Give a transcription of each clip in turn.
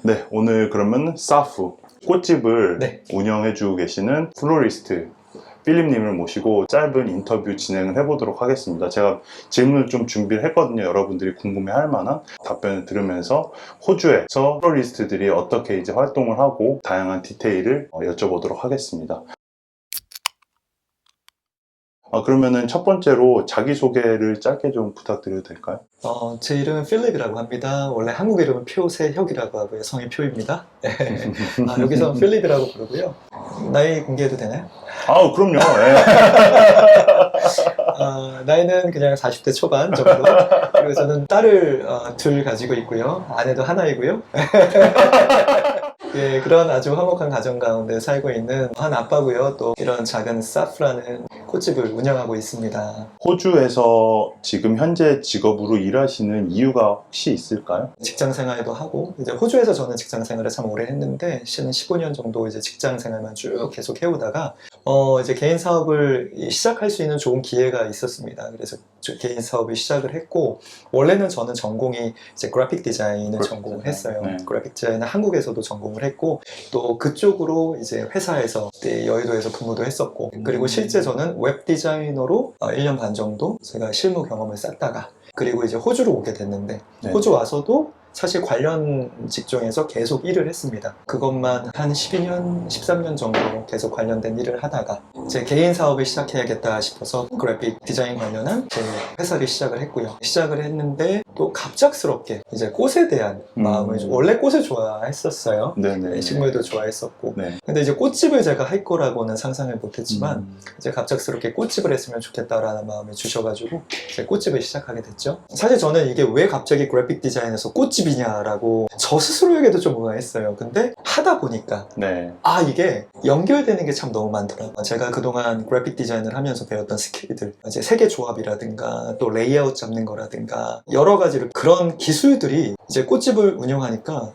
네, 오늘 그러면 사프 꽃집을 네. 운영해주고 계시는 플로리스트 필립님을 모시고 짧은 인터뷰 진행을 해보도록 하겠습니다. 제가 질문을 좀 준비를 했거든요. 여러분들이 궁금해할 만한 답변을 들으면서 호주에서 플로리스트들이 어떻게 이제 활동을 하고 다양한 디테일을 여쭤보도록 하겠습니다. 그러면은 첫 번째로 자기소개를 짧게 좀 부탁드려도 될까요? 제 이름은 필립이라고 합니다. 원래 한국 이름은 표세혁이라고 하고요. 성이 표입니다. 네. 여기서는 필립이라고 부르고요. 나이 공개해도 되나요? 그럼요. 네. 나이는 그냥 40대 초반 정도. 그리고 저는 딸을 둘 가지고 있고요. 아내도 하나이고요. 예, 그런 아주 화목한 가정 가운데 살고 있는 한 아빠고요. 또 이런 작은 사프라는 꽃집을 운영하고 있습니다. 호주에서 지금 현재 직업으로 일하시는 이유가 혹시 있을까요? 직장 생활도 하고, 이제 호주에서 저는 직장 생활을 참 오래 했는데, 15년 정도 이제 직장 생활만 쭉 계속 해오다가, 이제 개인 사업을 시작할 수 있는 좋은 기회가 있었습니다. 그래서 개인 사업을 시작을 했고, 원래는 저는 전공이 이제 그래픽 디자인을 전공을 했어요. 네. 그래픽 디자인은 한국에서도 전공을 했고, 또 그쪽으로 이제 회사에서 여의도에서 근무도 했었고, 그리고 실제 저는 웹 디자이너로 1년 반 정도 제가 실무 경험을 쌓다가, 그리고 이제 호주로 오게 됐는데, 네. 호주 와서도 사실 관련 직종에서 계속 일을 했습니다. 그것만 한 12년, 13년 정도 계속 관련된 일을 하다가 제 개인 사업을 시작해야겠다 싶어서 그래픽 디자인 관련한 제 회사를 시작을 했고요. 시작을 했는데 또 갑작스럽게 이제 꽃에 대한 마음을 원래 꽃을 좋아했었어요. 네네. 식물도 좋아했었고. 네. 근데 이제 꽃집을 제가 할 거라고는 상상을 못했지만 이제 갑작스럽게 꽃집을 했으면 좋겠다라는 마음을 주셔가지고 이제 꽃집을 시작하게 됐죠. 사실 저는 이게 왜 갑자기 그래픽 디자인에서 꽃집이냐라고 저 스스로에게도 좀 의아했어요. 근데 하다 보니까 네. 이게 연결되는 게 참 너무 많더라고요. 제가 그동안 그래픽 디자인을 하면서 배웠던 스킬들, 이제 색의 조합이라든가 또 레이아웃 잡는 거라든가 여러 가지로 그런 기술들이 이제 꽃집을 운영하니까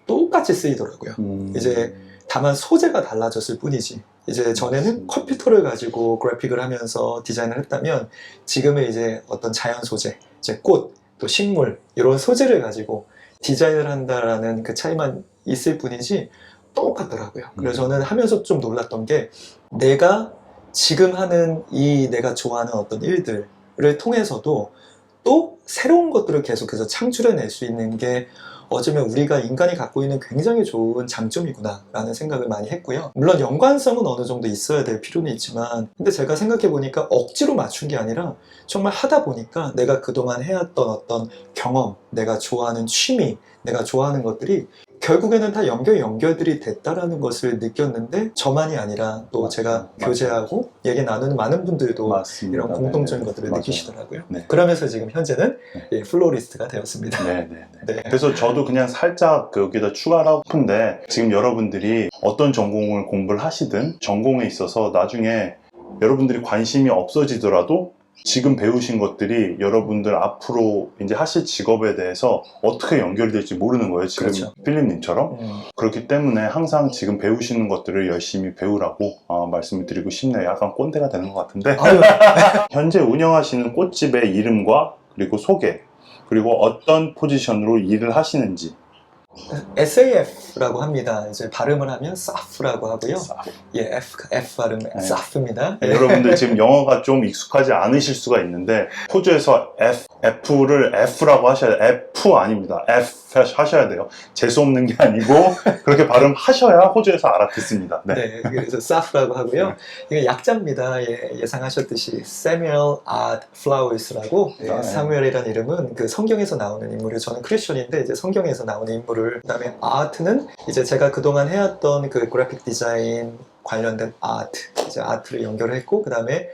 똑같이 쓰이더라고요. 이제 다만 소재가 달라졌을 뿐이지. 이제 전에는 컴퓨터를 가지고 그래픽을 하면서 디자인을 했다면 지금은 이제 어떤 자연 소재, 이제 꽃, 또 식물 이런 소재를 가지고 디자인을 한다라는 그 차이만 있을 뿐이지 똑같더라고요. 그래서 저는 하면서 좀 놀랐던 게 내가 지금 하는 이 내가 좋아하는 어떤 일들을 통해서도 또 새로운 것들을 계속해서 창출해낼 수 있는 게 어쩌면 우리가 인간이 갖고 있는 굉장히 좋은 장점이구나 라는 생각을 많이 했고요. 물론 연관성은 어느 정도 있어야 될 필요는 있지만 근데 제가 생각해 보니까 억지로 맞춘 게 아니라 정말 하다 보니까 내가 그동안 해왔던 어떤 경험, 내가 좋아하는 취미, 내가 좋아하는 것들이 결국에는 다 연결들이 됐다라는 것을 느꼈는데 저만이 아니라 또 제가 교제하고 얘기 나누는 많은 분들도 맞습니다. 이런 공통적인 네네. 것들을 맞아요. 느끼시더라고요. 네. 그러면서 지금 현재는 플로리스트가 되었습니다. 네네. 네. 그래서 저도 그냥 살짝 여기다 추가를 하고 싶은데 지금 여러분들이 어떤 전공을 공부를 하시든 전공에 있어서 나중에 여러분들이 관심이 없어지더라도 지금 배우신 것들이 여러분들 앞으로 이제 하실 직업에 대해서 어떻게 연결될지 모르는 거예요. 지금 그렇죠. 필립님처럼. 그렇기 때문에 항상 지금 배우시는 것들을 열심히 배우라고 말씀을 드리고 싶네요. 약간 꼰대가 되는 것 같은데. 현재 운영하시는 꽃집의 이름과 그리고 소개, 그리고 어떤 포지션으로 일을 하시는지. SAF라고 합니다. 이제 발음을 하면 사프라고 하고요. 사프. 예, F 발음 사프입니다. 여러분들 지금 영어가 좀 익숙하지 않으실 수가 있는데 호주에서 F를 F라고 하셔야 돼요. F 아닙니다. F 하셔야 돼요. 재수없는 게 아니고 그렇게 발음하셔야 호주에서 알아듣습니다. 네. 네, 그래서 사프라고 하고요. 이게 약자입니다. 예상하셨듯이 Samuel Art Flowers라고. 사무엘이라는 이름은 그 성경에서 나오는 인물이에요. 저는 크리스천인데 이제 성경에서 나오는 인물을 그다음에 아트는 이제 제가 그동안 해왔던 그 그래픽 디자인 관련된 이제 아트를 연결했고 그다음에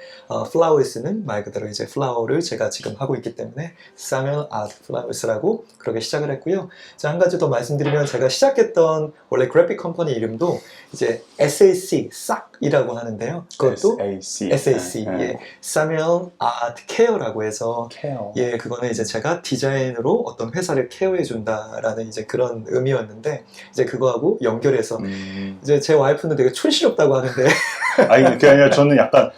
flowers는 말 그대로 이제 플라워를 제가 지금 하고 있기 때문에 Samuel Art Flowers라고 그렇게 시작을 했고요. 자, 한 가지 더 말씀드리면 제가 시작했던 원래 그래픽 컴퍼니 이름도 이제 SAC 싹이라고 하는데요. 그것도 SAC 예, Samuel Art Care라고 해서 예, 그거는 이제 제가 디자인으로 어떤 회사를 케어해 준다라는 이제 그런 의미였는데 이제 그거하고 연결해서 이제 제 와이프는 되게 촌스럽다고 하는데 아니 그게 아니라 저는 약간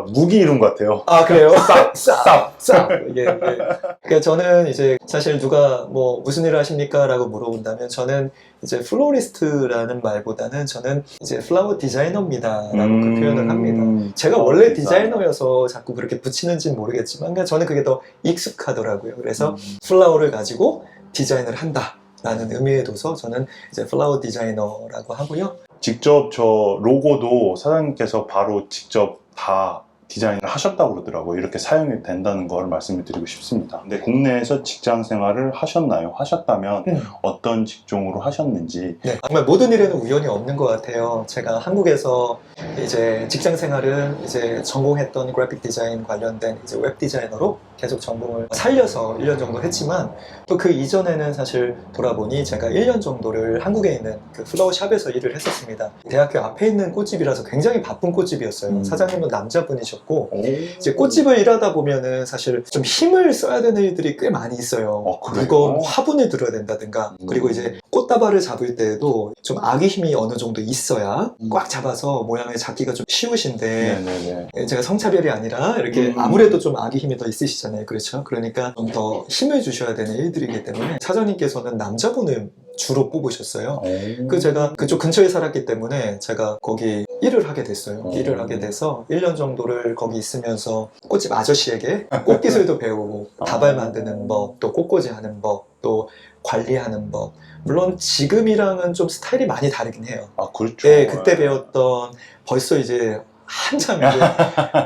무기 이름 같아요. 아, 그래요? 쌉. 이게. 그러니까 저는 이제 사실 누가 뭐 무슨 일을 하십니까? 라고 물어본다면 저는 이제 플로리스트라는 말보다는 저는 이제 플라워 디자이너입니다. 라고 그 표현을 합니다. 제가 원래 디자이너여서 자꾸 그렇게 붙이는지는 모르겠지만 그냥 저는 그게 더 익숙하더라고요. 그래서 플라워를 가지고 디자인을 한다. 라는 의미에 둬서 저는 이제 플라워 디자이너라고 하고요. 직접 저 로고도 사장님께서 바로 직접 다 디자인을 하셨다고 그러더라고요. 이렇게 사용이 된다는 걸 말씀을 드리고 싶습니다. 근데 국내에서 직장 생활을 하셨나요? 하셨다면 어떤 직종으로 하셨는지. 네, 정말 모든 일에는 우연이 없는 것 같아요. 제가 한국에서 이제 직장 생활을 이제 전공했던 그래픽 디자인 관련된 이제 웹 디자이너로 계속 전공을 살려서 1년 정도 했지만 또 그 이전에는 사실 돌아보니 제가 1년 정도를 한국에 있는 그 플라워 샵에서 일을 했었습니다. 대학교 앞에 있는 꽃집이라서 굉장히 바쁜 꽃집이었어요. 사장님은 남자분이셨고 이제 꽃집을 일하다 보면은 사실 좀 힘을 써야 되는 일들이 꽤 많이 있어요. 무거운 화분을 들어야 된다든가 그리고 이제 꽃다발을 잡을 때에도 좀 아기 힘이 어느 정도 있어야 꽉 잡아서 모양을 잡기가 좀 쉬우신데 제가 성차별이 아니라 이렇게 아무래도 좀 아기 힘이 더 있으시잖아요. 그렇죠? 그러니까 좀 더 힘을 주셔야 되는 일들이기 때문에 사장님께서는 남자분을 주로 뽑으셨어요. 그 제가 그쪽 근처에 살았기 때문에 제가 거기 일을 하게 됐어요. 일을 하게 돼서 1년 정도를 거기 있으면서 꽃집 아저씨에게 꽃 기술도 배우고 다발 만드는 법, 또 꽃꽂이 하는 법, 또 관리하는 법. 물론 지금이랑은 좀 스타일이 많이 다르긴 해요. 아, 그렇죠. 네, 그때 배웠던 벌써 이제 한참 이제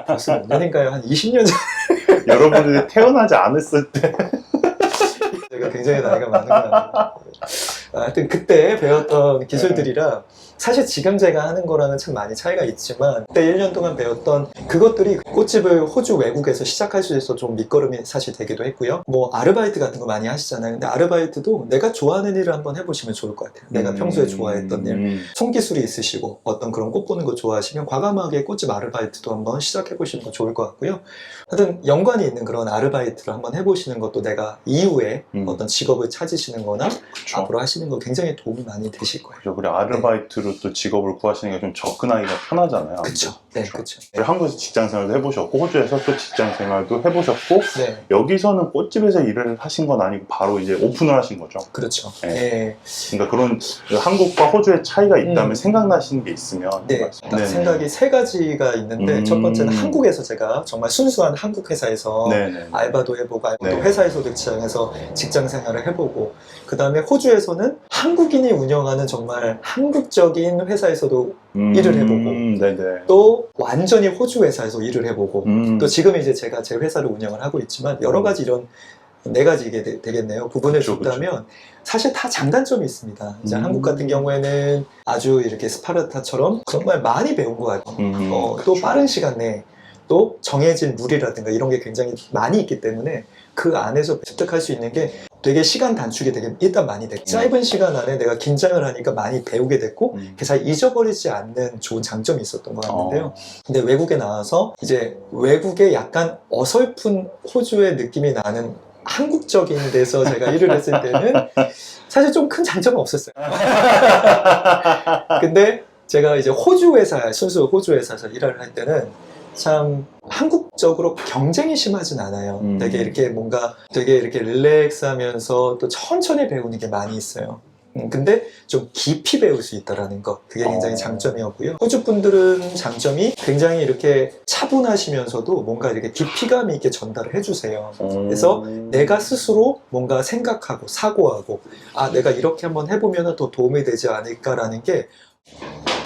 벌써 몇 년인가요? 한 20년 전. 여러분들이 태어나지 않았을 때. 제가 굉장히 나이가 많은 거 아니에요. 하여튼 그때 배웠던 기술들이라 사실 지금 제가 하는 거랑은 참 많이 차이가 있지만 그때 1년 동안 배웠던 그것들이 꽃집을 호주 외국에서 시작할 수 있어서 좀 밑거름이 사실 되기도 했고요. 뭐 아르바이트 같은 거 많이 하시잖아요. 근데 아르바이트도 내가 좋아하는 일을 한번 해보시면 좋을 것 같아요. 내가 평소에 좋아했던 일, 손기술이 있으시고 어떤 그런 꽃 보는 거 좋아하시면 과감하게 꽃집 아르바이트도 한번 시작해보시는 거 좋을 것 같고요. 하여튼 연관이 있는 그런 아르바이트를 한번 해보시는 것도 내가 이후에 어떤 직업을 찾으시는 거나 그쵸. 앞으로 하시는 거 굉장히 도움이 많이 되실 거예요. 그죠. 그리고 아르바이트로 또 직업을 구하시는 게 좀 접근하기가 편하잖아요. 그쵸. 네, 그쵸. 한국에서 직장 생활도 해보셨고 호주에서 또 직장 생활도 해보셨고 네, 여기서는 꽃집에서 일을 하신 건 아니고 바로 이제 오픈을 하신 거죠. 그렇죠. 네. 네. 그러니까 그런 한국과 호주의 차이가 있다면 생각나시는 게 있으면 네, 딱 생각이 세 가지가 있는데 첫 번째는 한국에서 제가 정말 순수한 한국 회사에서 알바도 해보고 회사의 소득시장에서 직장 생활을 해보고 그 다음에 호주에서는 한국인이 운영하는 정말 한국적인 회사에서도 일을 해보고 또 완전히 호주 회사에서 일을 해보고 또 지금 이제 제가 제 회사를 운영을 하고 있지만 여러 가지 이런 네 가지 이게 되겠네요. 부분을 줬다면 사실 다 장단점이 있습니다. 이제 한국 같은 경우에는 아주 이렇게 스파르타처럼 정말 많이 배운 것 같아요. 또 빠른 시간 내에 또 정해진 룰이라든가 이런 게 굉장히 많이 있기 때문에 그 안에서 습득할 수 있는 게 되게 시간 단축이 되게 일단 많이 됐고 짧은 시간 안에 내가 긴장을 하니까 많이 배우게 됐고 잘 잊어버리지 않는 좋은 장점이 있었던 것 같은데요. 근데 외국에 나와서 이제 외국에 약간 어설픈 호주의 느낌이 나는 한국적인 데서 제가 일을 했을 때는 사실 좀 큰 장점은 없었어요. 근데 제가 이제 호주 회사, 순수 호주 회사에서 일을 할 때는 참 한국적으로 경쟁이 심하진 않아요. 되게 이렇게 뭔가 되게 이렇게 릴렉스하면서 또 천천히 배우는 게 많이 있어요. 근데 좀 깊이 배울 수 있다는 것, 그게 굉장히 장점이었고요. 호주 분들은 장점이 굉장히 이렇게 차분하시면서도 뭔가 이렇게 깊이감 있게 전달을 해주세요. 그래서 내가 스스로 뭔가 생각하고 사고하고 내가 이렇게 한번 해보면 더 도움이 되지 않을까라는 게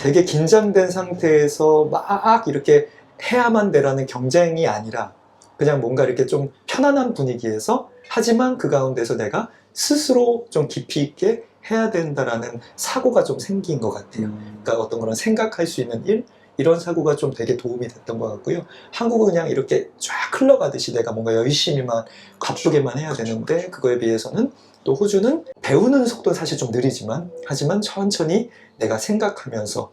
되게 긴장된 상태에서 막 이렇게 해야만 되라는 경쟁이 아니라 그냥 뭔가 이렇게 좀 편안한 분위기에서 하지만 그 가운데서 내가 스스로 좀 깊이 있게 해야 된다라는 사고가 좀 생긴 것 같아요. 그러니까 어떤 그런 생각할 수 있는 일, 이런 사고가 좀 되게 도움이 됐던 것 같고요. 한국은 그냥 이렇게 쫙 흘러가듯이 내가 뭔가 열심히만 바쁘게만 해야 되는데 그거에 비해서는 또 호주는 배우는 속도는 사실 좀 느리지만 하지만 천천히 내가 생각하면서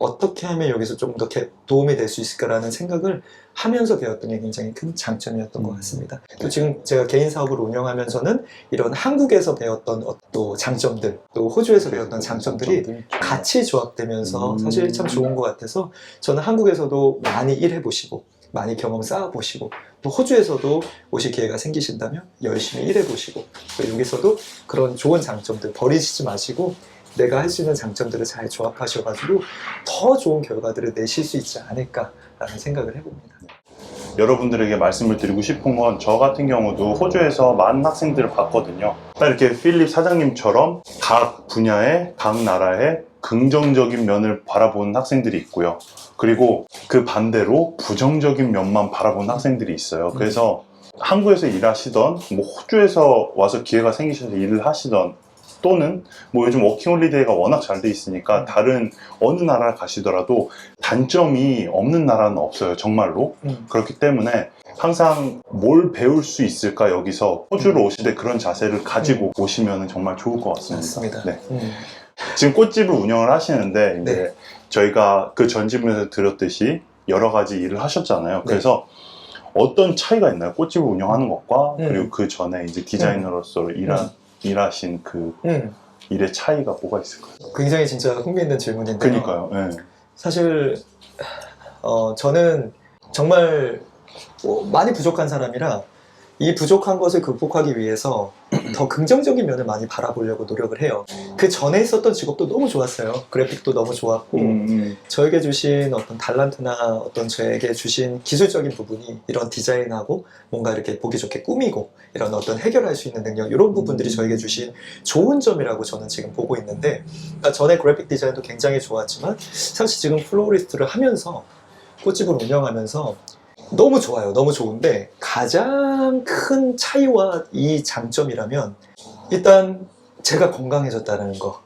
어떻게 하면 여기서 좀 더 도움이 될 수 있을까라는 생각을 하면서 배웠던 게 굉장히 큰 장점이었던 것 같습니다. 또 지금 제가 개인 사업을 운영하면서는 이런 한국에서 배웠던 또 장점들, 또 호주에서 배웠던 장점들이 같이 조합되면서 사실 참 좋은 것 같아서 저는 한국에서도 많이 일해보시고 많이 경험 쌓아보시고 또 호주에서도 오실 기회가 생기신다면 열심히 일해보시고 또 여기서도 그런 좋은 장점들 버리시지 마시고 내가 할 수 있는 장점들을 잘 조합하셔가지고 더 좋은 결과들을 내실 수 있지 않을까라는 생각을 해봅니다. 여러분들에게 말씀을 드리고 싶은 건 저 같은 경우도 호주에서 많은 학생들을 봤거든요. 딱 이렇게 필립 사장님처럼 각 분야의 각 나라의 긍정적인 면을 바라보는 학생들이 있고요. 그리고 그 반대로 부정적인 면만 바라보는 학생들이 있어요. 그래서 한국에서 일하시던 뭐 호주에서 와서 기회가 생기셔서 일을 하시던 또는 뭐 요즘 워킹홀리데이가 워낙 잘 돼 있으니까 다른 어느 나라를 가시더라도 단점이 없는 나라는 없어요, 정말로. 그렇기 때문에 항상 뭘 배울 수 있을까, 여기서 호주로 오실 때 그런 자세를 가지고 오시면 정말 좋을 것 같습니다. 맞습니다. 네. 지금 꽃집을 운영을 하시는데 이제 네. 저희가 그 전 질문에서 드렸듯이 여러 가지 일을 하셨잖아요. 네. 그래서 어떤 차이가 있나요? 꽃집을 운영하는 것과 음. 그리고 그 전에 이제 디자이너로서 일하신 그 일의 차이가 뭐가 있을까요? 굉장히 진짜 흥미있는 질문인데요. 그러니까요. 네. 사실 저는 정말 많이 부족한 사람이라 이 부족한 것을 극복하기 위해서 더 긍정적인 면을 많이 바라보려고 노력을 해요. 그 전에 있었던 직업도 너무 좋았어요. 그래픽도 너무 좋았고 저에게 주신 어떤 달란트나 어떤 저에게 주신 기술적인 부분이 이런 디자인하고 뭔가 이렇게 보기 좋게 꾸미고 이런 어떤 해결할 수 있는 능력, 이런 부분들이 저에게 주신 좋은 점이라고 저는 지금 보고 있는데, 그러니까 전에 그래픽 디자인도 굉장히 좋았지만 사실 지금 플로리스트를 하면서 꽃집을 운영하면서 너무 좋아요. 너무 좋은데 가장 큰 차이와 이 장점이라면 일단 제가 건강해졌다는 거.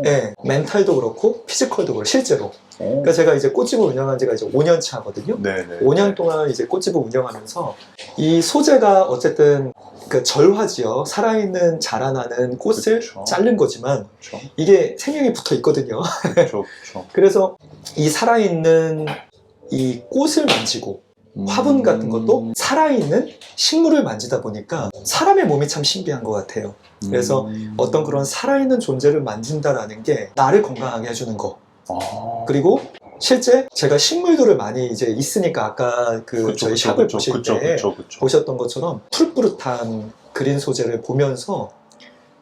네, 멘탈도 그렇고 피지컬도 그렇고 실제로. 그러니까 제가 이제 꽃집을 운영한 지가 이제 5년 차거든요. 네네. 5년 동안 이제 꽃집을 운영하면서 이 소재가 어쨌든 그 절화지어 살아있는 자라나는 꽃을 그쵸. 자른 거지만 그렇죠. 이게 생명이 붙어 있거든요. 그렇죠. 그래서 이 살아있는 이 꽃을 만지고 화분 같은 것도 살아있는 식물을 만지다 보니까 사람의 몸이 참 신비한 것 같아요. 그래서 어떤 그런 살아있는 존재를 만진다라는 게 나를 건강하게 해주는 거. 그리고 실제 제가 식물들을 많이 이제 있으니까 아까 그 저희 샵을 보실 때 보셨던 것처럼 푸릇푸릇한 그린 소재를 보면서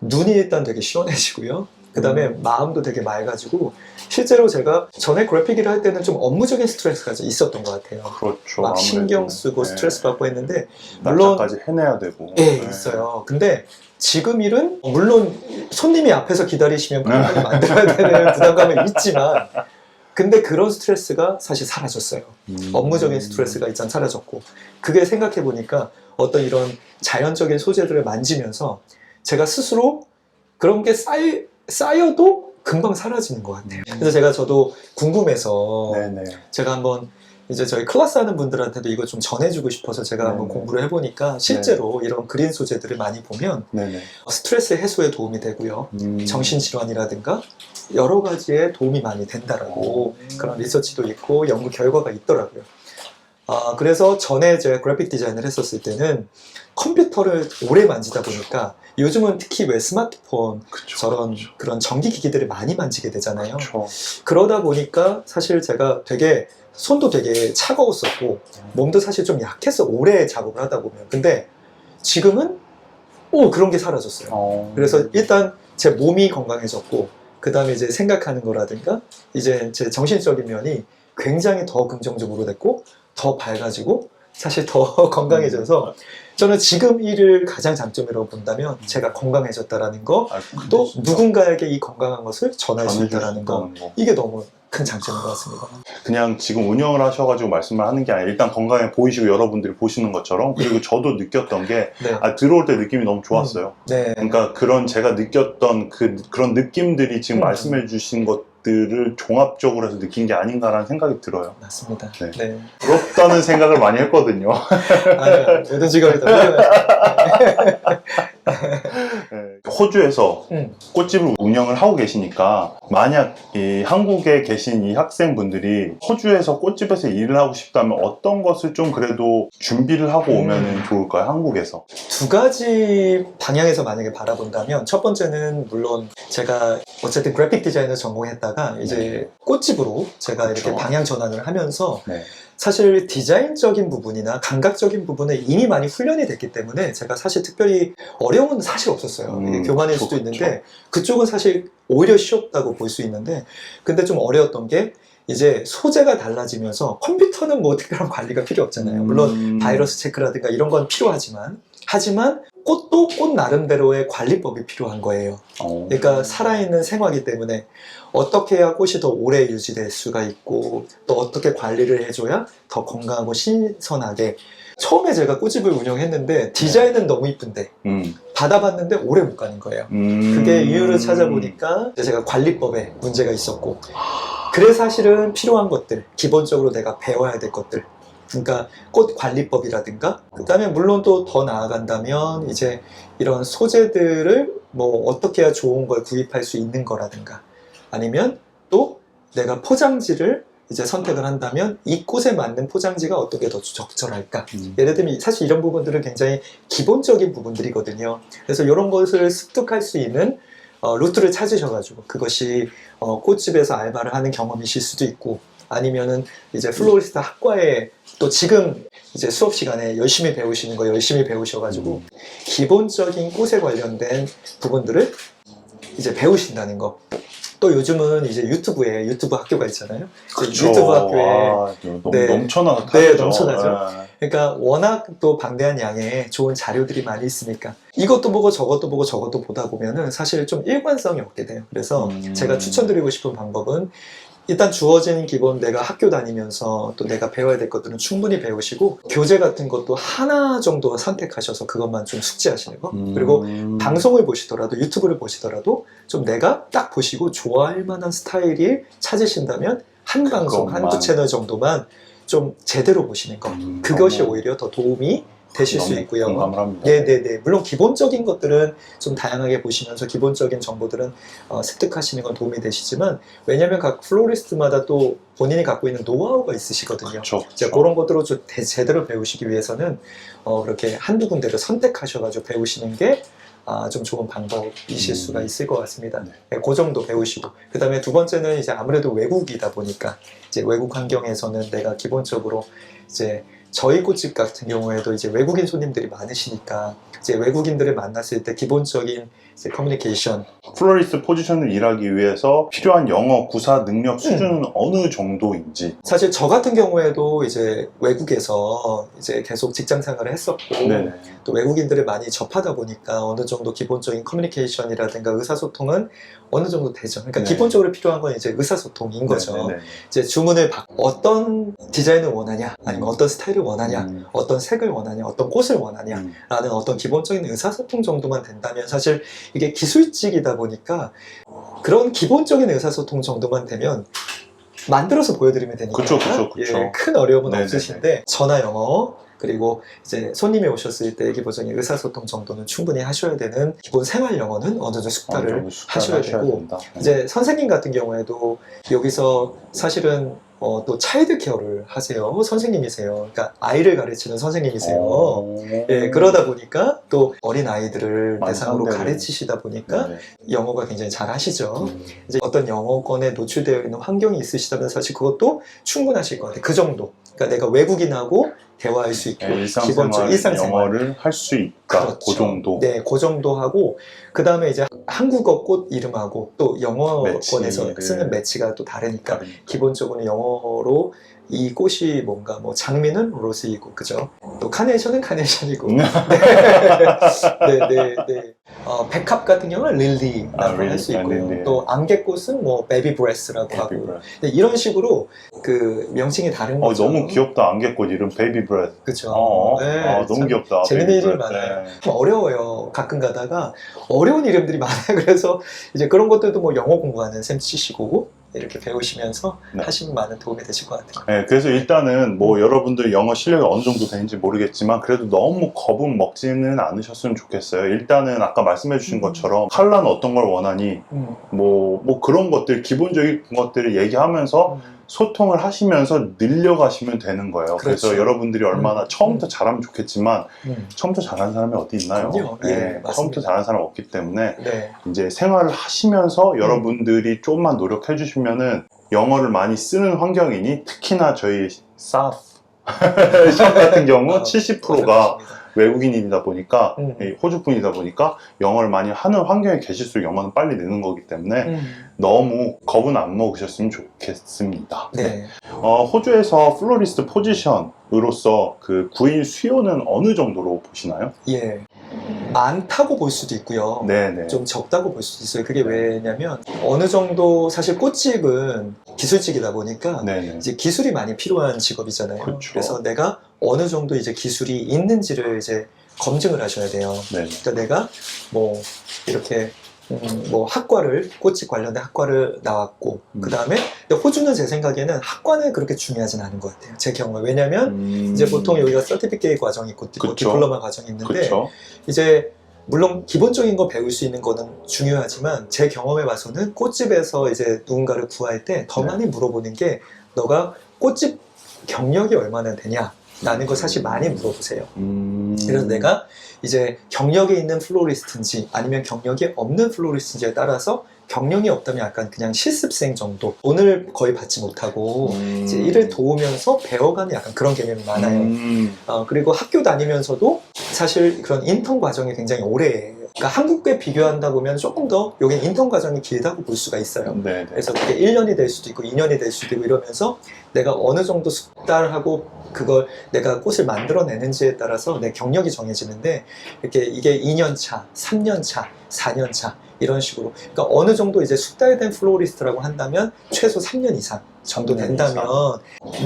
눈이 일단 되게 시원해지고요. 그 다음에 마음도 되게 맑아지고, 실제로 제가 전에 그래픽 일을 할 때는 좀 업무적인 스트레스가 좀 있었던 것 같아요. 그렇죠. 막 아무래도. 신경 쓰고 네. 스트레스 받고 했는데, 물론 날짜까지 해내야 되고. 예, 있어요. 근데 지금 일은 물론 손님이 앞에서 기다리시면 빨리 만들어야 되는 부담감은 있지만, 근데 그런 스트레스가 사실 사라졌어요. 업무적인 스트레스가 일단 사라졌고, 그게 생각해 보니까 어떤 이런 자연적인 소재들을 만지면서 제가 스스로 그런 게 쌓여도 금방 사라지는 것 같아요. 그래서 저도 궁금해서 네네. 제가 한번 이제 저희 클래스 하는 분들한테도 이거 좀 전해주고 싶어서 제가 한번 공부를 해보니까 실제로 이런 그린 소재들을 많이 보면 네네. 스트레스 해소에 도움이 되고요. 정신질환이라든가 여러 가지에 도움이 많이 된다라고 그런 리서치도 있고 연구 결과가 있더라고요. 그래서 전에 제가 그래픽 디자인을 했었을 때는 컴퓨터를 오래 만지다 보니까 요즘은 특히 왜 스마트폰 저런 그런 전기 기기들을 많이 만지게 되잖아요. 그쵸. 그러다 보니까 사실 제가 되게 손도 되게 차가웠었고 몸도 사실 좀 약했어, 오래 작업을 하다 보면. 근데 지금은 그런 게 사라졌어요. 그래서 일단 제 몸이 건강해졌고, 그 다음에 이제 생각하는 거라든가 이제 제 정신적인 면이 굉장히 더 긍정적으로 됐고 더 밝아지고 사실 더 건강해져서 저는 지금 일을 가장 장점이라고 본다면 제가 건강해졌다라는 거, 또 누군가에게 이 건강한 것을 전할 수 있다는 거, 이게 너무 큰 장점인 것 같습니다. 그냥 지금 운영을 하셔가지고 말씀을 하는 게 아니라 일단 건강해 보이시고 여러분들이 보시는 것처럼, 그리고 저도 느꼈던 게 들어올 때 느낌이 너무 좋았어요. 네. 그러니까 그런 제가 느꼈던 그런 느낌들이 지금 말씀해 주신 것들을 종합적으로 해서 느낀 게 아닌가라는 생각이 들어요. 맞습니다. 네. 네. 부럽다는 생각을 많이 했거든요. 아니요, 모든 직업이 다 호주에서 음. 꽃집을 운영을 하고 계시니까 만약 이 한국에 계신 이 학생분들이 호주에서 꽃집에서 일을 하고 싶다면 어떤 것을 좀 그래도 준비를 하고 오면 좋을까요? 한국에서? 두 가지 방향에서 만약에 바라본다면 첫 번째는 물론 제가 어쨌든 그래픽 디자인을 전공했다가 이제 꽃집으로 제가 이렇게 그렇죠. 방향 전환을 하면서 네. 사실 디자인적인 부분이나 감각적인 부분에 이미 많이 훈련이 됐기 때문에 제가 사실 특별히 어려움은 사실 없었어요. 이게 교만일 수도 그렇죠. 있는데 그쪽은 사실 오히려 쉬웠다고 볼 수 있는데 근데 좀 어려웠던 게 이제 소재가 달라지면서 컴퓨터는 뭐 특별한 관리가 필요 없잖아요. 물론 바이러스 체크라든가 이런 건 필요하지만 하지만 꽃도 꽃 나름대로의 관리법이 필요한 거예요. 그러니까 살아있는 생화기 때문에 어떻게 해야 꽃이 더 오래 유지될 수가 있고 또 어떻게 관리를 해줘야 더 건강하고 신선하게 처음에 제가 꽃집을 운영했는데 디자인은 너무 이쁜데 받아봤는데 오래 못 가는 거예요. 그게 이유를 찾아보니까 제가 관리법에 문제가 있었고 그래 사실은 필요한 것들 기본적으로 내가 배워야 될 것들 그러니까 꽃 관리법이라든가 그 다음에 물론 또 더 나아간다면 이제 이런 소재들을 뭐 어떻게 해야 좋은 걸 구입할 수 있는 거라든가 아니면 또 내가 포장지를 이제 선택을 한다면 이 꽃에 맞는 포장지가 어떻게 더 적절할까 예를 들면 사실 이런 부분들은 굉장히 기본적인 부분들이거든요. 그래서 이런 것을 습득할 수 있는 루트를 찾으셔가지고 그것이 꽃집에서 알바를 하는 경험이실 수도 있고 아니면은 이제 플로리스트 학과에 또 지금 이제 수업 시간에 열심히 배우시는 거 열심히 배우셔가지고 기본적인 꽃에 관련된 부분들을 이제 배우신다는 거. 또 요즘은 이제 유튜브 학교가 있잖아요. 그쵸. 유튜브 학교에 네. 넘쳐나죠. 네, 넘쳐나죠. 그러니까 워낙 또 방대한 양의 좋은 자료들이 많이 있으니까 이것도 보고 저것도 보고 저것도 보다 보면은 사실 좀 일관성이 없게 돼요. 그래서 제가 추천드리고 싶은 방법은 일단 주어진 기본 내가 학교 다니면서 또 내가 배워야 될 것들은 충분히 배우시고 교재 같은 것도 하나 정도 선택하셔서 그것만 좀 숙지하시는 거 그리고 방송을 보시더라도 유튜브를 보시더라도 좀 내가 딱 보시고 좋아할 만한 스타일이 찾으신다면 한 방송 한두 채널 정도만 좀 제대로 보시는 거 그것이 오히려 더 도움이 되실 수 있고요. 공감을 합니다. 네네네. 물론 기본적인 것들은 좀 다양하게 보시면서 기본적인 정보들은 습득하시는 건 도움이 되시지만 왜냐하면 각 플로리스트마다 또 본인이 갖고 있는 노하우가 있으시거든요. 그렇죠. 이제 그런 것들을 좀 제대로 배우시기 위해서는 그렇게 한두 군데를 선택하셔가지고 배우시는 게 좀 좋은 방법이실 수가 있을 것 같습니다. 네, 그 정도 배우시고 그 다음에 두 번째는 이제 아무래도 외국이다 보니까 이제 외국 환경에서는 내가 기본적으로 이제 저희 꽃집 같은 경우에도 이제 외국인 손님들이 많으시니까 이제 외국인들을 만났을 때 기본적인 이제 커뮤니케이션 플로리스트 포지션을 일하기 위해서 필요한 영어 구사 능력 수준은 어느 정도인지 사실 저 같은 경우에도 이제 외국에서 이제 계속 직장 생활을 했었고 네네. 또 외국인들을 많이 접하다 보니까 어느 정도 기본적인 커뮤니케이션이라든가 의사소통은 어느 정도 되죠. 그러니까 네. 기본적으로 필요한 건 이제 의사소통인 거죠. 네네네. 이제 주문을 받고 어떤 디자인을 원하냐, 아니면 어떤 스타일을 원하냐, 어떤 색을 원하냐, 어떤 꽃을 원하냐, 라는 어떤 기본적인 의사소통 정도만 된다면 사실 이게 기술직이다 보니까 그런 기본적인 의사소통 정도만 되면 만들어서 보여드리면 되니까 그쵸. 예, 큰 어려움은 네네네. 없으신데 전화 영어 그리고 이제 손님이 오셨을 때 기본적인 의사소통 정도는 충분히 하셔야 되는 기본 생활 영어는 어느 정도 숙달을 하셔야 되고 된다. 이제 선생님 같은 경우에도 여기서 사실은 또 차일드 케어를 하세요. 선생님이세요. 그러니까 아이를 가르치는 선생님이세요. 예, 그러다 보니까 또 어린 아이들을 대상으로 상대를. 가르치시다 보니까 네네. 영어가 굉장히 잘 하시죠. 이제 어떤 영어권에 노출되어 있는 환경이 있으시다면 사실 그것도 충분하실 것 같아요. 그 정도. 그러니까 내가 외국인하고 대화할 수 있고 일상생활 영어를 할 수 있다. 그렇죠. 그 정도. 네, 그 정도 하고 그 다음에 이제 한국어 꽃 이름하고 또 영어권에서 매치를. 쓰는 매치가 또 다르니까 다르니까. 기본적으로 영어로 이 꽃이 뭔가 뭐 장미는 로즈이고 그죠? 또 카네이션은 카네이션이고 네. 백합 같은 경우는 릴리라고 할 수 있고요. 릴리. 또 안개꽃은 뭐 베이비 브레스라고 하고 네, 이런 식으로 그 명칭이 다른 거죠. 너무 귀엽다. 안개꽃 이름 베이비 브레스. 그렇죠. 네, 너무 참 귀엽다. 재밌는 베이비 이름이 브레스. 많아요. 네. 좀 어려워요. 가끔 가다가 어려운 이름들이 많아요. 그래서 이제 그런 것들도 뭐 영어 공부하는 셈 치시고 이렇게 배우시면서 네. 하시면 많은 도움이 되실 것 같아요. 네, 그래서 일단은 뭐 여러분들 영어 실력이 어느 정도 되는지 모르겠지만 그래도 너무 겁은 먹지는 않으셨으면 좋겠어요. 일단은 아까 말씀해 주신 것처럼 칼라는 어떤 걸 원하니 뭐 그런 것들 기본적인 것들을 얘기하면서 소통을 하시면서 늘려가시면 되는 거예요. 그래서 그렇죠. 여러분들이 얼마나 처음부터 잘하면 좋겠지만 처음부터 잘하는 사람이 어디 있나요? 그럼요. 예, 맞습니다. 처음부터 잘하는 사람 없기 때문에 네. 이제 생활을 하시면서 여러분들이 조금만 노력해 주시면은 영어를 많이 쓰는 환경이니 특히나 저희 사우스 시험 같은 경우 70%가 외국인이다 보니까 호주 분이다 보니까 영어를 많이 하는 환경에 계실수록 영어는 빨리 느는 거기 때문에 너무 겁은 안 먹으셨으면 좋겠습니다. 네. 호주에서 플로리스트 포지션으로서 그 구인 수요는 어느 정도로 보시나요? 예. 많다고 볼 수도 있고요. 네네. 좀 적다고 볼 수도 있어요. 그게 왜냐면 어느 정도 사실 꽃집은 기술직이다 보니까 네네. 이제 기술이 많이 필요한 직업이잖아요. 그렇죠. 그래서 내가 어느 정도 이제 기술이 있는지를 이제 검증을 하셔야 돼요. 네네. 그러니까 내가 뭐 이렇게 뭐 학과를 꽃집 관련된 학과를 나왔고 그 다음에 호주는 제 생각에는 학과는 그렇게 중요하진 않은 것 같아요. 제 경우에 왜냐면 이제 보통 여기가 서티피케이트 과정이 있고 그쵸. 디플로마 과정이 있는데 그렇죠. 이제 물론 기본적인 거 배울 수 있는 거는 중요하지만 제 경험에 봐서는 꽃집에서 이제 누군가를 구할 때 더 네. 많이 물어보는 게 너가 꽃집 경력이 얼마나 되냐 라는 거 사실 많이 물어보세요. 그래서 내가 이제 경력이 있는 플로리스트인지 아니면 경력이 없는 플로리스트인지에 따라서 경력이 없다면 약간 그냥 실습생 정도 돈을 거의 받지 못하고 이제 일을 도우면서 배워가는 약간 그런 개념이 많아요. 그리고 학교 다니면서도 사실 그런 인턴 과정이 굉장히 오래해요. 그러니까 한국에 비교한다 보면 조금 더 여기 인턴 과정이 길다고 볼 수가 있어요. 네네. 그래서 그게 1년이 될 수도 있고 2년이 될 수도 있고 이러면서 내가 어느 정도 숙달하고 그걸 내가 꽃을 만들어내는지에 따라서 내 경력이 정해지는데 이게 2년 차, 3년 차, 4년 차 이런 식으로 그러니까 어느 정도 이제 숙달된 플로리스트라고 한다면 최소 3년 이상 정도 된다면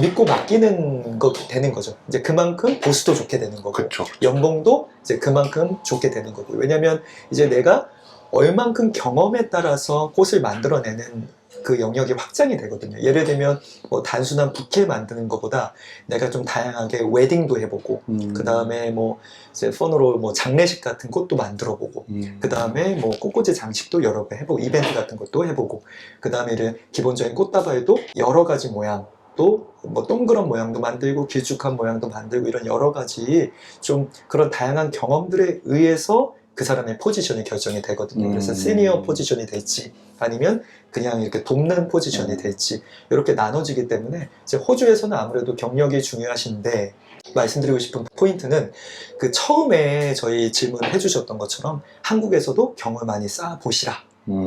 믿고 맡기는 거 되는 거죠. 이제 그만큼 보수도 좋게 되는 거고 그쵸. 연봉도 이제 그만큼 좋게 되는 거고 왜냐면 이제 내가 얼만큼 경험에 따라서 꽃을 만들어내는 그 영역이 확장이 되거든요. 예를 들면 뭐 단순한 부케 만드는 것보다 내가 좀 다양하게 웨딩도 해보고 그 다음에 뭐 이제 펀으로 뭐 장례식 같은 꽃도 만들어보고 그 다음에 뭐 꽃꽂이 장식도 여러 개 해보고 이벤트 같은 것도 해보고 그 다음에 이런 기본적인 꽃다발도 여러 가지 모양 또 뭐 동그란 모양도 만들고 길쭉한 모양도 만들고 이런 여러 가지 좀 그런 다양한 경험들에 의해서 그 사람의 포지션이 결정이 되거든요. 그래서 시니어 포지션이 될지 아니면 그냥 이렇게 돕는 포지션이 될지 이렇게 나눠지기 때문에 이제 호주에서는 아무래도 경력이 중요하신데 말씀드리고 싶은 포인트는 그 처음에 저희 질문을 해주셨던 것처럼 한국에서도 경험을 많이 쌓아보시라.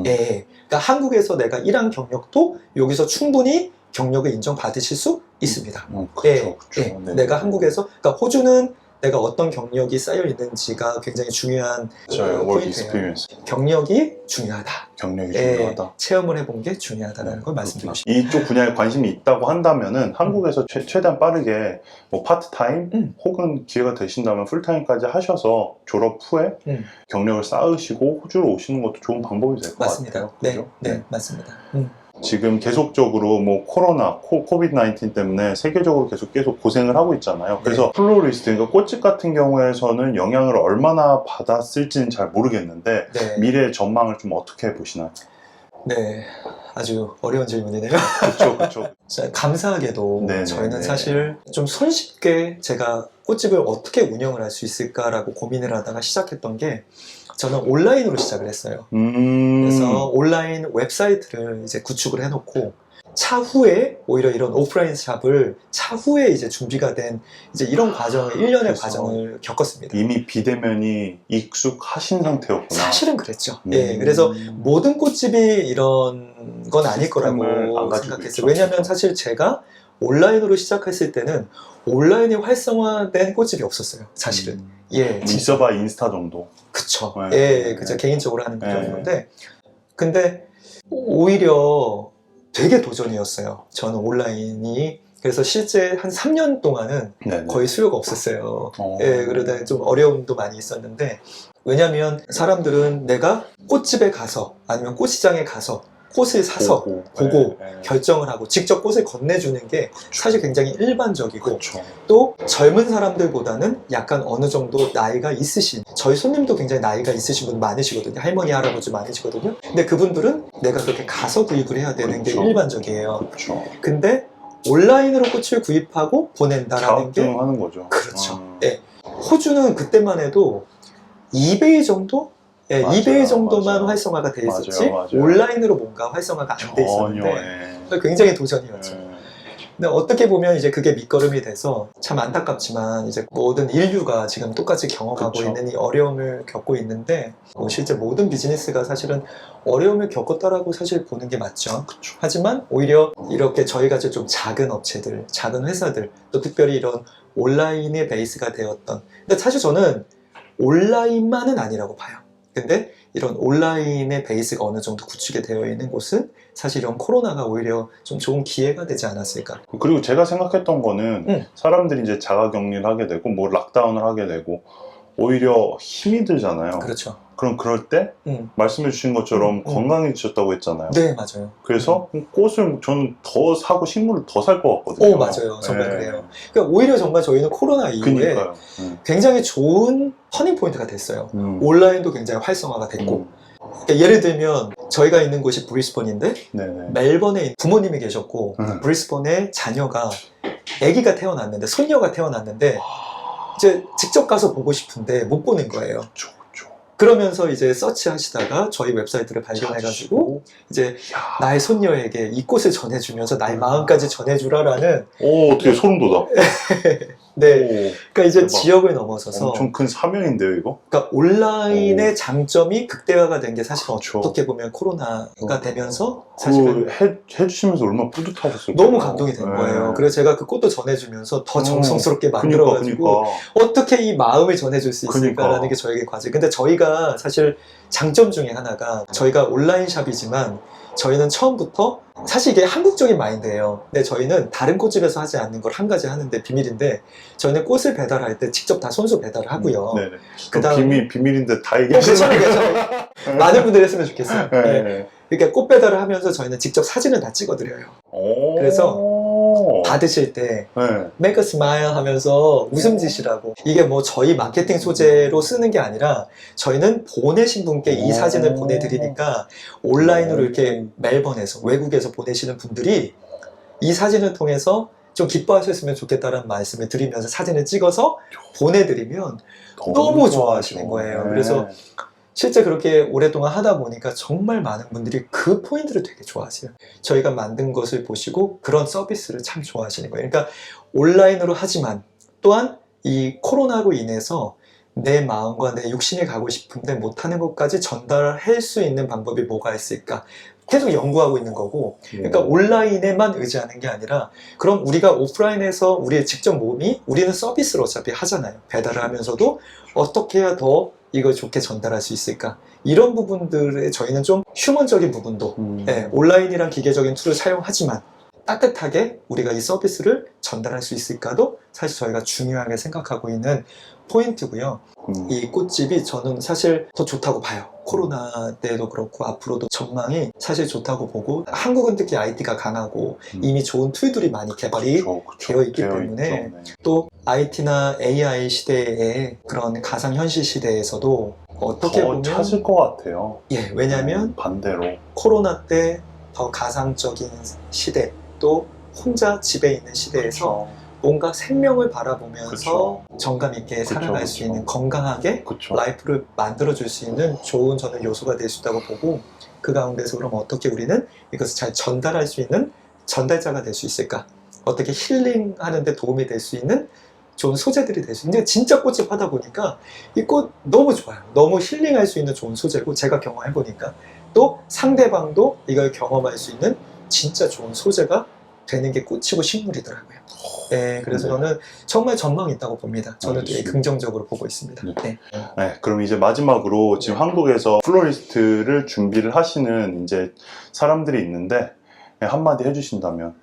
예. 그러니까 한국에서 내가 일한 경력도 여기서 충분히 경력을 인정받으실 수 있습니다. 그쵸, 그쵸. 예. 내가 한국에서 그러니까 호주는 내가 어떤 경력이 쌓여 있는지가 굉장히 중요한 포인트예요. 경력이 중요하다. 경력이 중요하다. 체험을 해본 게 중요하다는 걸 말씀드리고 싶습니다. 이쪽 분야에 관심이 있다고 한다면은 한국에서 최대한 빠르게 뭐 파트타임 혹은 기회가 되신다면 풀타임까지 하셔서 졸업 후에 경력을 쌓으시고 호주로 오시는 것도 좋은 방법이 될 것 같아요. 맞습니다. 네, 맞습니다. 지금 계속적으로 뭐 코로나, 코비드-19 때문에 세계적으로 계속 고생을 하고 있잖아요. 그래서 플로리스트, 그러니까 꽃집 같은 경우에서는 영향을 얼마나 받았을지는 잘 모르겠는데 미래의 전망을 좀 어떻게 보시나요? 네, 아주 어려운 질문이네요. 그렇죠. 감사하게도 저희는 사실 좀 손쉽게 제가 꽃집을 어떻게 운영을 할 수 있을까라고 고민을 하다가 시작했던 게 저는 온라인으로 시작을 했어요. 그래서 온라인 웹사이트를 이제 구축을 해놓고 차후에 오히려 이런 오프라인 샵을 차후에 이제 준비가 된 이제 이런 과정을 1년의 과정을 겪었습니다. 이미 비대면이 익숙하신 상태였구나. 사실은 그랬죠. 예, 그래서 모든 꽃집이 이런 건 아닐 거라고 생각했어요. 왜냐하면 사실 제가 온라인으로 시작했을 때는 온라인이 활성화된 꽃집이 없었어요. 사실은. 예, 있어봐 인스타 정도. 그쵸. 그죠. 개인적으로 하는 정도인데, 근데 오히려 되게 도전이었어요. 저는 온라인이. 그래서 실제 한 3년 동안은 거의 수요가 없었어요. 그러다 좀 어려움도 많이 있었는데, 왜냐면 사람들은 내가 꽃집에 가서 아니면 꽃시장에 가서 꽃을 사서 보고 네. 결정을 하고 직접 꽃을 건네주는 게 사실 굉장히 일반적이고 그렇죠. 또 젊은 사람들보다는 약간 어느 정도 나이가 있으신, 저희 손님도 굉장히 나이가 있으신 분 많으시거든요. 할머니 할아버지 많으시거든요. 근데 그분들은 내가 그렇게 가서 구입을 해야 되는 게 그렇죠. 일반적이에요. 그렇죠. 근데 온라인으로 꽃을 구입하고 보낸다라는 게 자업증하는 거죠. 그렇죠. 예. 호주는 그때만 해도 이베이 정도? 예, 맞아요, 이베이 정도만 맞아요. 활성화가 돼 있었지 맞아요. 온라인으로 뭔가 활성화가 안 돼 전혀. 있었는데 굉장히 도전이었죠. 근데 어떻게 보면 이제 그게 밑거름이 돼서 참 안타깝지만 이제 모든 인류가 지금 똑같이 경험하고 그쵸. 있는 이 어려움을 겪고 있는데 뭐 실제 모든 비즈니스가 사실은 어려움을 겪었다라고 사실 보는 게 맞죠. 그쵸. 하지만 오히려 이렇게 저희같이 좀 작은 업체들, 작은 회사들, 또 특별히 이런 온라인의 베이스가 되었던, 근데 사실 저는 온라인만은 아니라고 봐요. 근데 이런 온라인의 베이스가 어느 정도 구축이 되어 있는 곳은 사실 이런 코로나가 오히려 좀 좋은 기회가 되지 않았을까. 그리고 제가 생각했던 거는 응. 사람들이 이제 자가격리를 하게 되고 뭐 락다운을 하게 되고 오히려 힘이 들잖아요. 그렇죠. 그럼 그럴 때 말씀해 주신 것처럼 건강해지셨다고 했잖아요. 네, 맞아요. 그래서 꽃을 저는 더 사고 식물을 더 살 것 같거든요. 오, 맞아요. 정말 네. 그래요. 그러니까 오히려 정말 저희는 코로나 이후에 그러니까요. 굉장히 좋은 터닝 포인트가 됐어요. 온라인도 굉장히 활성화가 됐고. 그러니까 예를 들면 저희가 있는 곳이 브리스번인데 네네. 멜번에 부모님이 계셨고 브리스번에 자녀가 아기가 태어났는데, 손녀가 태어났는데 이제 직접 가서 보고 싶은데 못 보는 거예요. 그쵸, 그쵸. 그러면서 이제 서치하시다가 저희 웹사이트를 발견해가지고 이제 나의 손녀에게 이 꽃을 전해주면서 나의 마음까지 전해주라라는. 오, 어떻게 소름 돋아. 네. 오, 그러니까 이제 대박. 지역을 넘어서서 엄청 큰 사명인데요, 이거? 그러니까 온라인의 장점이 극대화가 된 게 사실 그렇죠. 어떻게 보면 코로나가 되면서 그거 사실은 해주시면서 얼마나 뿌듯하셨을까요? 너무 감동이 된 네. 거예요. 그래서 제가 그 꽃도 전해주면서 더 정성스럽게 만들어가지고 그러니까. 어떻게 이 마음을 전해줄 수 있을까라는 그러니까. 게 저에게 과제. 근데 저희가 사실 장점 중에 하나가 저희가 온라인 샵이지만 저희는 처음부터 사실 이게 한국적인 마인드예요. 근데 저희는 다른 꽃집에서 하지 않는 걸 한 가지 하는데 비밀인데 저희는 꽃을 배달할 때 직접 다 손수 배달을 하고요. 네네. 그다음에 비밀인데 다 괜찮아요, 얘기하시면 괜찮아요. 많은 분들이 했으면 좋겠어요. 네. 네. 그러니까 꽃 배달을 하면서 저희는 직접 사진을 다 찍어드려요. 그래서 받으실 때 네. make a smile 하면서 웃음 지시라고. 이게 뭐 저희 마케팅 소재로 쓰는 게 아니라 저희는 보내신 분께 이 사진을 보내드리니까 온라인으로 이렇게 멜번에서, 외국에서 보내시는 분들이 이 사진을 통해서 좀 기뻐하셨으면 좋겠다는 말씀을 드리면서 사진을 찍어서 보내드리면 너무 좋아하시는 거예요. 네. 그래서 실제 그렇게 오랫동안 하다 보니까 정말 많은 분들이 그 포인트를 되게 좋아하세요. 저희가 만든 것을 보시고 그런 서비스를 참 좋아하시는 거예요. 그러니까 온라인으로 하지만 또한 이 코로나로 인해서 내 마음과 내 육신이 가고 싶은데 못하는 것까지 전달할 수 있는 방법이 뭐가 있을까? 계속 연구하고 있는 거고, 그러니까 온라인에만 의지하는 게 아니라 그럼 우리가 오프라인에서 우리의 직접 몸이, 우리는 서비스를 어차피 하잖아요. 배달을 하면서도 어떻게 해야 더 이걸 좋게 전달할 수 있을까? 이런 부분들에 저희는 좀 휴먼적인 부분도 예, 온라인이란 기계적인 툴을 사용하지만 따뜻하게 우리가 이 서비스를 전달할 수 있을까도 사실 저희가 중요하게 생각하고 있는 포인트고요. 이 꽃집이 저는 사실 더 좋다고 봐요. 코로나 때도 그렇고 앞으로도 전망이 사실 좋다고 보고, 한국은 특히 IT가 강하고 이미 좋은 툴들이 많이 개발이 되어 있기 때문에 또 IT나 AI 시대에 그런 가상현실 시대에서도 어떻게 더 보면 찾을 것 같아요. 예, 왜냐하면 반대로 코로나 때 더 가상적인 시대, 또 혼자 집에 있는 시대에서 뭔가 생명을 바라보면서 정감 있게 살아갈 수 있는, 건강하게 라이프를 만들어줄 수 있는 좋은 저는 요소가 될 수 있다고 보고, 그 가운데서 그럼 어떻게 우리는 이것을 잘 전달할 수 있는 전달자가 될 수 있을까? 어떻게 힐링하는 데 도움이 될 수 있는 좋은 소재들이 될 수 있는데, 진짜 꽃집 하다 보니까 이 꽃 너무 좋아요. 너무 힐링할 수 있는 좋은 소재고, 제가 경험해보니까 또 상대방도 이걸 경험할 수 있는 진짜 좋은 소재가 되는 게 꽃이고 식물이더라고요. 네, 그래서 저는 정말 전망이 있다고 봅니다. 저는 되게 긍정적으로 보고 있습니다. 네. 네, 그럼 이제 마지막으로 지금 한국에서 플로리스트를 준비를 하시는 이제 사람들이 있는데 한마디 해주신다면.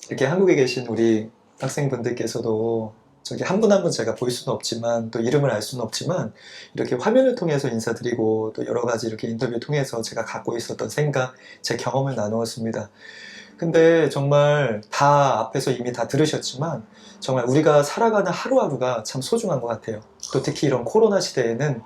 이렇게 한국에 계신 우리 학생분들께서도 저기 한 분 한 분 제가 볼 수는 없지만 또 이름을 알 수는 없지만 이렇게 화면을 통해서 인사드리고 또 여러 가지 이렇게 인터뷰를 통해서 제가 갖고 있었던 생각, 제 경험을 나누었습니다. 근데 정말 다 앞에서 이미 다 들으셨지만 정말 우리가 살아가는 하루하루가 참 소중한 것 같아요. 또 특히 이런 코로나 시대에는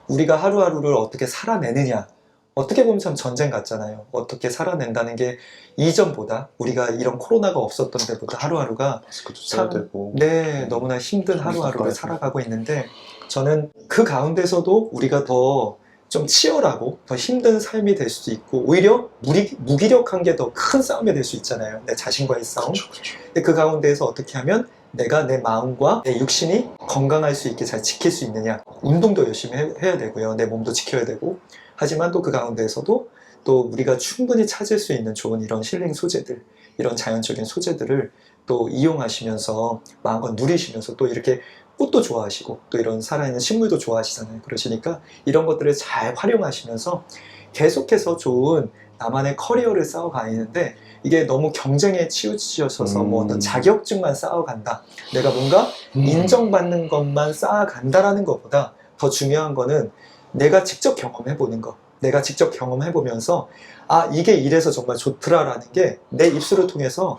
우리가 하루하루를 어떻게 살아내느냐, 어떻게 보면 참 전쟁 같잖아요. 어떻게 살아낸다는 게 이전보다 우리가 이런 코로나가 없었던 때보다 하루하루가 마스크도 써야 되고. 네, 너무나 힘든 하루하루를 닦아야 살아가고 있는데 저는 그 가운데서도 우리가 더 좀 치열하고 더 힘든 삶이 될 수도 있고 오히려 무기력한 게 더 큰 싸움이 될 수 있잖아요. 내 자신과의 싸움. 그렇죠, 그렇죠. 근데 그 가운데에서 어떻게 하면 내가 내 마음과 내 육신이 건강할 수 있게 잘 지킬 수 있느냐. 운동도 열심히 해야 되고요. 내 몸도 지켜야 되고. 하지만 또 그 가운데에서도 또 우리가 충분히 찾을 수 있는 좋은 이런 힐링 소재들, 이런 자연적인 소재들을 또 이용하시면서 마음껏 누리시면서 또 이렇게 꽃도 좋아하시고 또 이런 살아있는 식물도 좋아하시잖아요. 그러시니까 이런 것들을 잘 활용하시면서 계속해서 좋은 나만의 커리어를 쌓아가는데 이게 너무 경쟁에 치우치셔서 뭐 어떤 자격증만 쌓아간다. 내가 뭔가 인정받는 것만 쌓아간다라는 것보다 더 중요한 거는 내가 직접 경험해보는 거. 내가 직접 경험해보면서 아 이게 이래서 정말 좋더라라는 게 내 입술을 통해서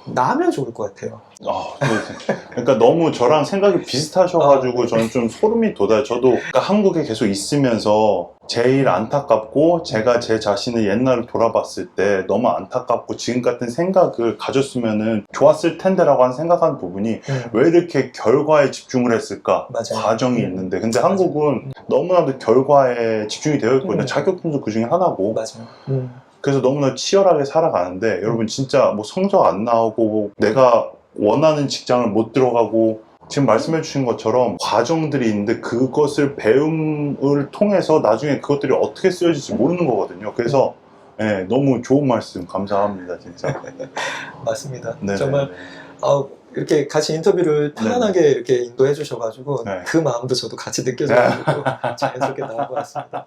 나면 좋을 것 같아요. 그러니까 너무 저랑 생각이 비슷하셔가지고 저는 좀 소름이 돋아요. 저도 그러니까 한국에 계속 있으면서 제일 안타깝고 제가 제 자신을 옛날을 돌아봤을 때 너무 안타깝고 지금 같은 생각을 가졌으면은 좋았을 텐데라고 한 생각한 부분이 왜 이렇게 결과에 집중을 했을까? 맞아요. 과정이 있는데 근데 한국은 너무나도 결과에 집중이 되어 있거든요. 음. 자격증도 그 중에 하나고 맞아요. 그래서 너무나 치열하게 살아가는데 여러분 진짜 뭐 성적 안 나오고 내가 원하는 직장을 못 들어가고 지금 말씀해 주신 것처럼 과정들이 있는데 그것을 배움을 통해서 나중에 그것들이 어떻게 쓰여질지 모르는 거거든요. 그래서 네, 너무 좋은 말씀 감사합니다 진짜. 맞습니다. 네네. 정말 이렇게 같이 인터뷰를 편안하게 이렇게 인도해 주셔가지고 네. 그 마음도 저도 같이 느껴져가지고 자연스럽게 나온 것 같습니다.